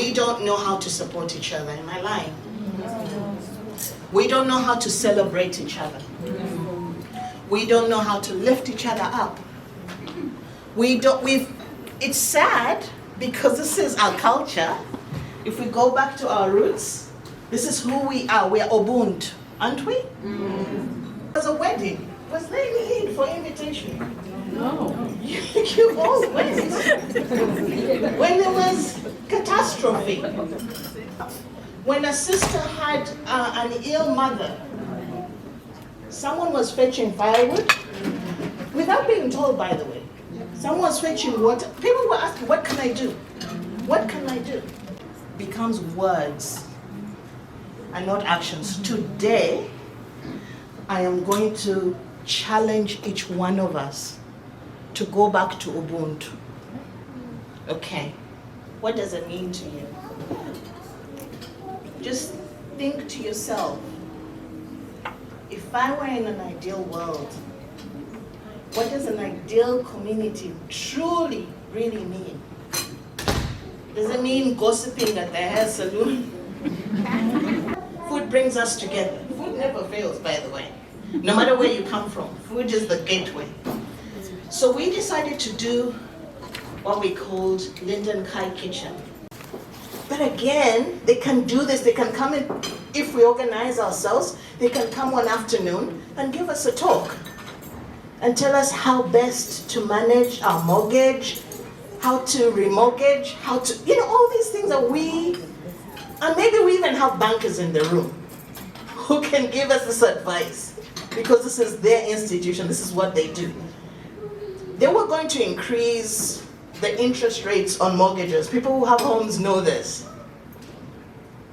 We don't know how to support each other. Am I lying? We don't know how to celebrate each other. We don't know how to lift each other up. It's sad because this is our culture. If we go back to our roots, this is who we are. We are Ubuntu, aren't we? It was a wedding. Was there any need for invitation? No. You all went. When there was catastrophe, when a sister had an ill mother, someone was fetching firewood, without being told, by the way. Someone was fetching water. People were asking, what can I do? What can I do? Becomes words and not actions. Today, I am going to challenge each one of us to go back to Ubuntu. Okay, what does it mean to you? Just think to yourself, if I were in an ideal world, what does an ideal community truly, really mean? Does it mean gossiping at the hair salon? Food brings us together. Food never fails, by the way. No matter where you come from, food is the gateway. So we decided to do what we called Linden Kai Kitchen. But again, they can do this, they can come in, if we organize ourselves, they can come one afternoon and give us a talk and tell us how best to manage our mortgage, how to remortgage, how to, all these things that and maybe we even have bankers in the room who can give us this advice because this is their institution, this is what they do. They were going to increase the interest rates on mortgages. People who have homes know this.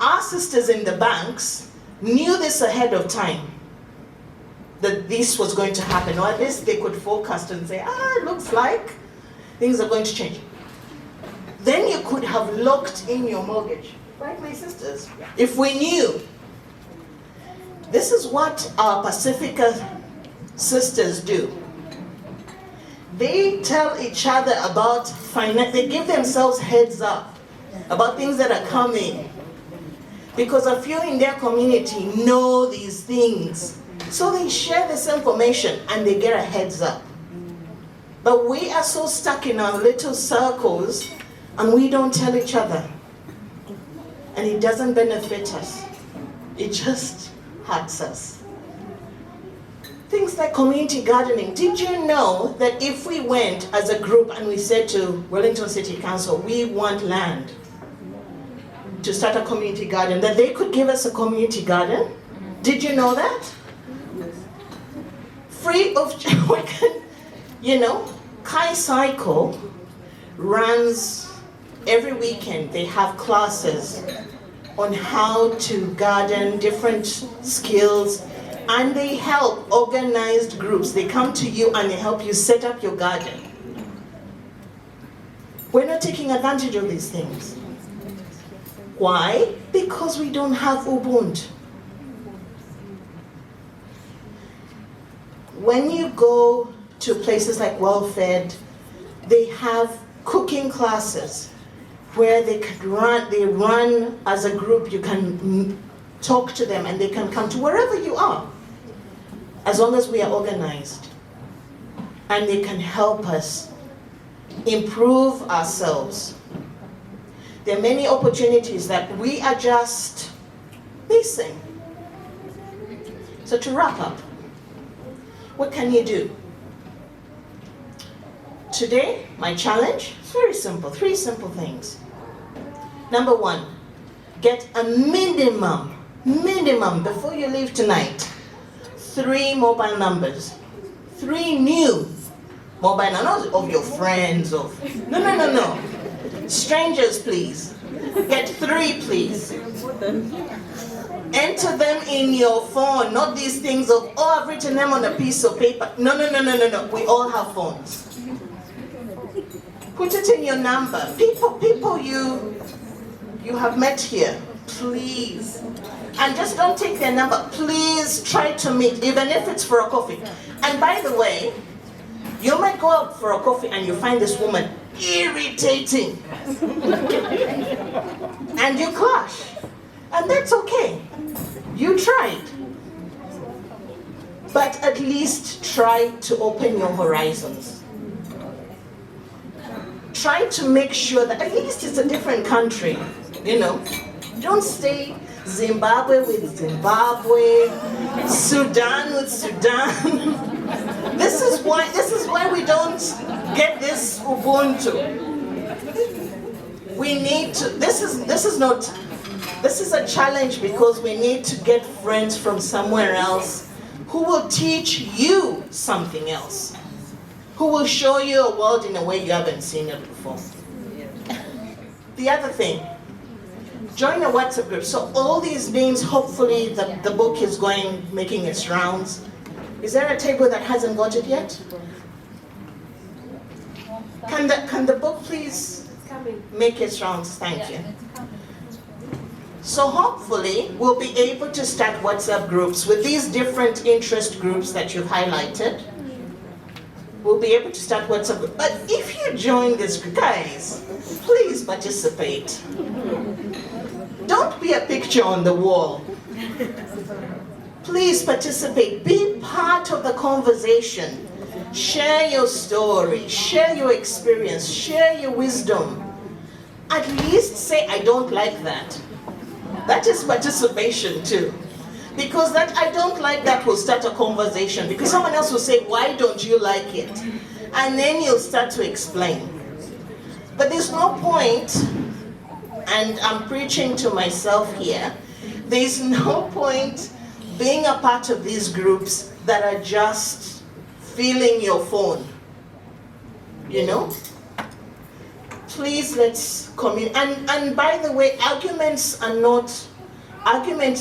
Our sisters in the banks knew this ahead of time, that this was going to happen, or at least they could forecast and say, it looks like things are going to change. Then you could have locked in your mortgage, right, my sisters? If we knew. This is what our Pacifica sisters do. They tell each other about finance, they give themselves heads up about things that are coming. Because a few in their community know these things. So they share this information and they get a heads up. But we are so stuck in our little circles and we don't tell each other. And it doesn't benefit us. It just hurts us. Things like community gardening. Did you know that if we went as a group and we said to Wellington City Council, we want land to start a community garden, that they could give us a community garden? Did you know that? Free of charge. Kai Cycle runs every weekend. They have classes on how to garden, different skills, and they help organized groups. They come to you and they help you set up your garden. We're not taking advantage of these things. Why? Because we don't have Ubuntu. When you go to places like Well-Fed, they have cooking classes where they run as a group. You can talk to them and they can come to wherever you are, as long as we are organized. And they can help us improve ourselves. There are many opportunities that we are just missing. So to wrap up, what can you do? Today, my challenge is very simple, 3 simple things. Number 1, get a minimum, before you leave tonight, 3 mobile numbers. 3 new mobile numbers of your friends, no. Strangers, please. Get 3, please. Enter them in your phone, not these things of, I've written them on a piece of paper. No. We all have phones. Put it in your number. People you have met here, please. And just don't take their number. Please try to meet, even if it's for a coffee. And by the way, you might go out for a coffee and you find this woman irritating. And you clash. And that's okay. You tried. But at least try to open your horizons. Try to make sure that at least it's a different country, you know. Don't stay Zimbabwe with Zimbabwe, Sudan with Sudan. This is why we don't get this Ubuntu. We need to, this is a challenge because we need to get friends from somewhere else who will teach you something else, who will show you a world in a way you haven't seen it before. The other thing, join a WhatsApp group. So all these names, hopefully the book is making its rounds. Is there a table that hasn't got it yet? Can the book please make its rounds? Thank you. So hopefully we'll be able to start WhatsApp groups with these different interest groups that you've highlighted. We'll be able to start WhatsApp groups. But if you join this group, guys, please participate. Don't be a picture on the wall. Please participate. Be part of the conversation. Share your story. Share your experience. Share your wisdom. At least say, I don't like that. That is participation too. Because that I don't like that will start a conversation. Because someone else will say, why don't you like it? And then you'll start to explain. But there's no point, and I'm preaching to myself here, there's no point being a part of these groups that are just filling your phone. You know? Please let's communicate. And by the way, arguments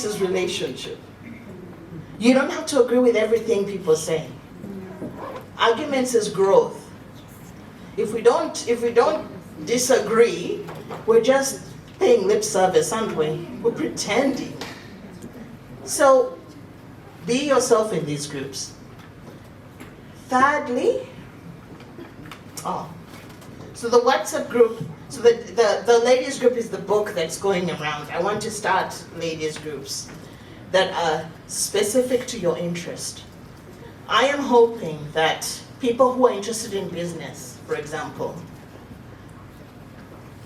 is relationship. You don't have to agree with everything people say. Arguments is growth. If we don't disagree, we're just paying lip service, aren't we? We're pretending. So be yourself in these groups. Thirdly, so the WhatsApp group, so the ladies group is the book that's going around. I want to start ladies groups that are specific to your interest. I am hoping that people who are interested in business, for example,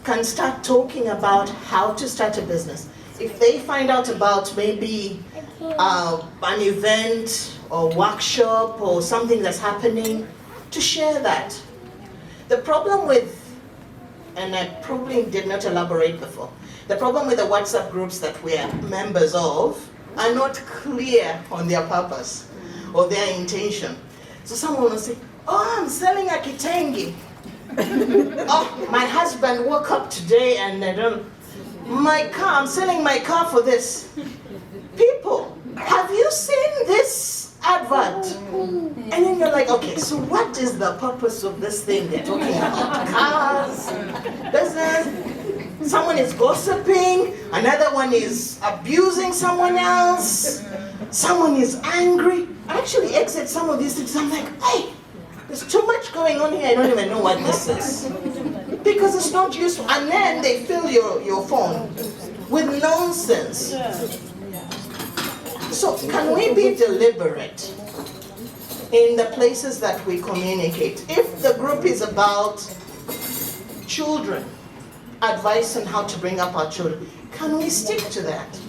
can start talking about how to start a business. If they find out about maybe an event or workshop or something that's happening, to share that. The problem with, and I probably did not elaborate before, the problem with the WhatsApp groups that we are members of are not clear on their purpose or their intention. So someone will say, oh, I'm selling a kitengi. Oh, my husband woke up today and I'm selling my car for this. People, have you seen this advert? And then you're like, okay, so what is the purpose of this thing? They're talking about cars, business, someone is gossiping, another one is abusing someone else, someone is angry. I actually exit some of these things, I'm like, hey, there's too much going on here, I don't even know what this is. Because it's not useful. And then they fill your phone with nonsense. So can we be deliberate in the places that we communicate? If the group is about children, advice on how to bring up our children, can we stick to that?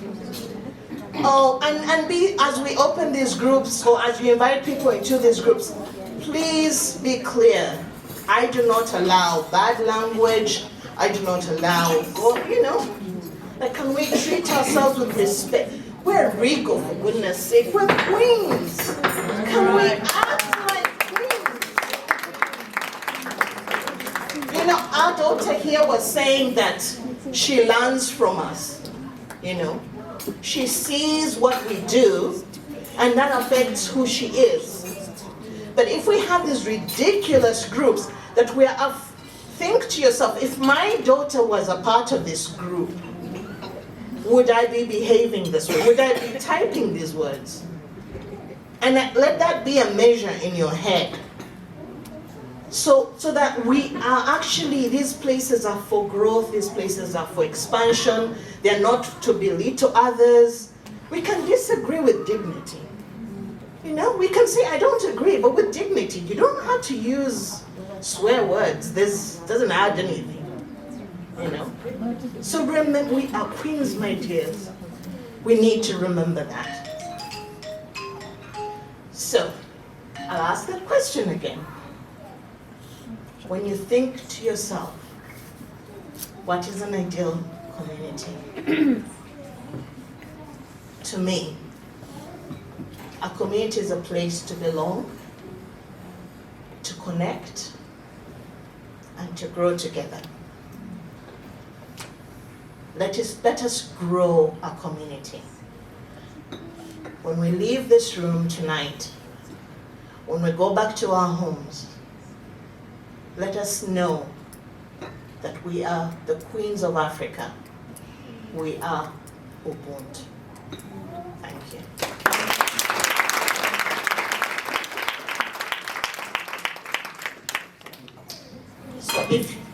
Oh, and be, as we open these groups, or as we invite people into these groups, please be clear. I do not allow bad language. I do not allow, like, can we treat ourselves with respect? We're regal, for goodness sake. We're queens. Can we act like queens? Our daughter here was saying that she learns from us. She sees what we do, and that affects who she is. But if we have these ridiculous groups that we are, think to yourself, if my daughter was a part of this group, would I be behaving this way? Would I be typing these words? And let that be a measure in your head. So that we are actually, these places are for growth, these places are for expansion, they're not to belittle others. We can disagree with dignity. You know, we can say, I don't agree, but with dignity. You don't have to use swear words. This doesn't add anything, you know. So remember, we are queens, my dears. We need to remember that. So, I'll ask that question again. When you think to yourself, what is an ideal community? To me, a community is a place to belong, to connect, and to grow together. Let us grow our community. When we leave this room tonight, when we go back to our homes, let us know that we are the queens of Africa. We are Ubuntu. Thank you. So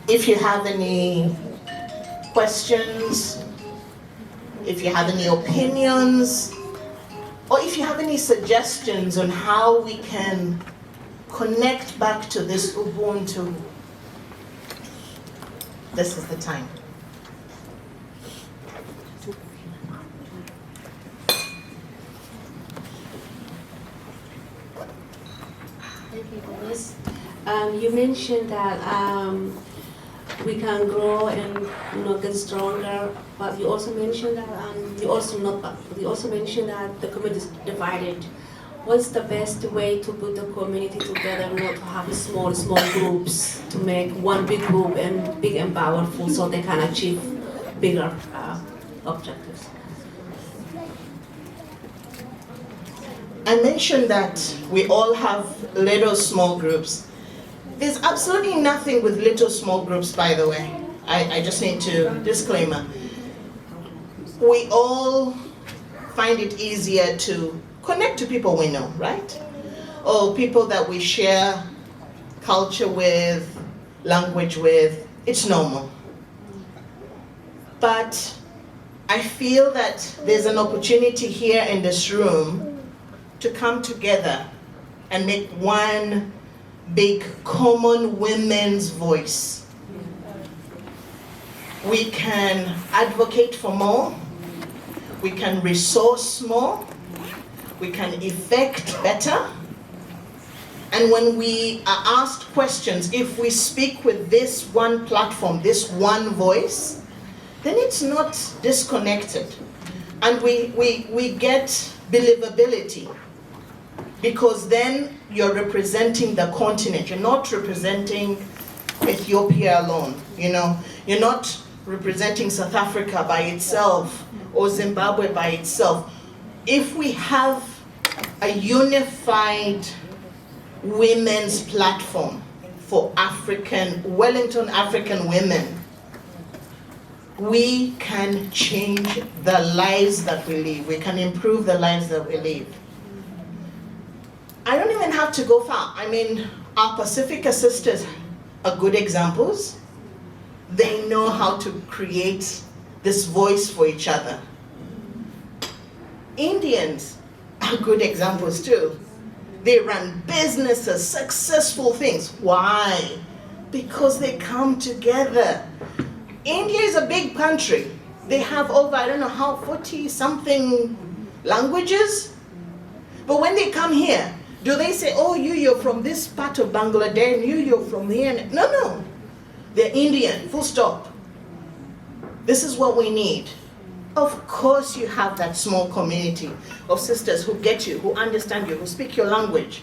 if you have any questions, if you have any opinions, or if you have any suggestions on how we can connect back to this Ubuntu, this is the time. Thank you, Denise. You mentioned that we can grow and get stronger, but you also mentioned that you also mentioned that the community is divided. What's the best way to put the community together, not to have small groups, to make one big group and big and powerful so they can achieve bigger objectives? I mentioned that we all have little small groups. There's absolutely nothing with little small groups, by the way. I just need to disclaimer. We all find it easier to connect to people we know, right? Or people that we share culture with, language with. It's normal. But I feel that there's an opportunity here in this room to come together and make one big common women's voice. We can advocate for more, we can resource more, we can effect better. And when we are asked questions, if we speak with this one platform, this one voice, then it's not disconnected. And we get believability. Because then you're representing the continent. You're not representing Ethiopia alone, you know. You're not representing South Africa by itself or Zimbabwe by itself. If we have a unified women's platform for Wellington African women, we can change the lives that we live. We can improve the lives that we live. I don't even have to go far. I mean, our Pacifica sisters are good examples. They know how to create this voice for each other. Indians are good examples too. They run businesses, successful things. Why? Because they come together. India is a big country. They have over, 40-something languages. But when they come here, do they say, oh, you're from this part of Bangladesh, and you're from here? No. They're Indian, full stop. This is what we need. Of course you have that small community of sisters who get you, who understand you, who speak your language,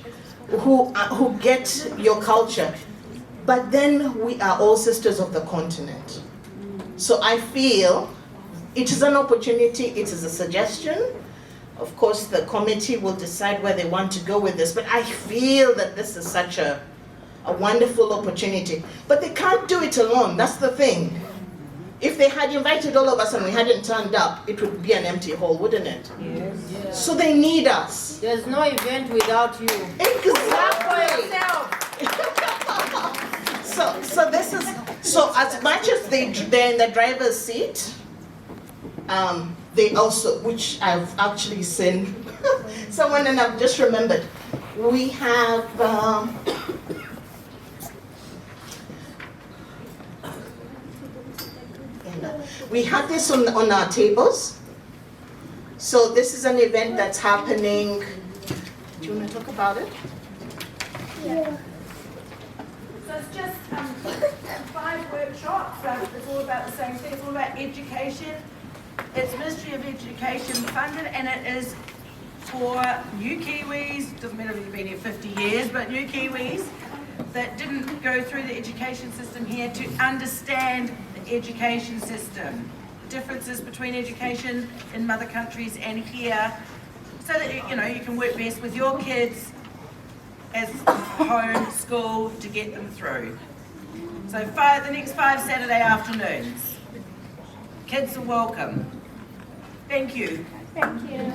who get your culture. But then we are all sisters of the continent. So I feel it is an opportunity, it is a suggestion. Of course, the committee will decide where they want to go with this, but I feel that this is such a wonderful opportunity. But they can't do it alone, that's the thing. If they had invited all of us and we hadn't turned up, it would be an empty hall, wouldn't it? Yes. So they need us. There's no event without you. Exactly. So this is, so as much as they're in the driver's seat, they also, which I've actually seen someone, and I've just remembered, we have, we have this on our tables. So this is an event that's happening. Do you want to talk about it? Yeah. So it's just 5 workshops. It's all about the same thing. It's all about education. It's Ministry of Education funded, and it is for new Kiwis. Doesn't matter if you've been here 50 years, but new Kiwis that didn't go through the education system here to understand the education system, the differences between education in mother countries and here, so that you can work best with your kids as home, school, to get them through. So the next 5 Saturday afternoons. Kids are welcome. Thank you. Thank you.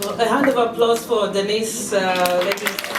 So a round of applause for Denise. Ladies.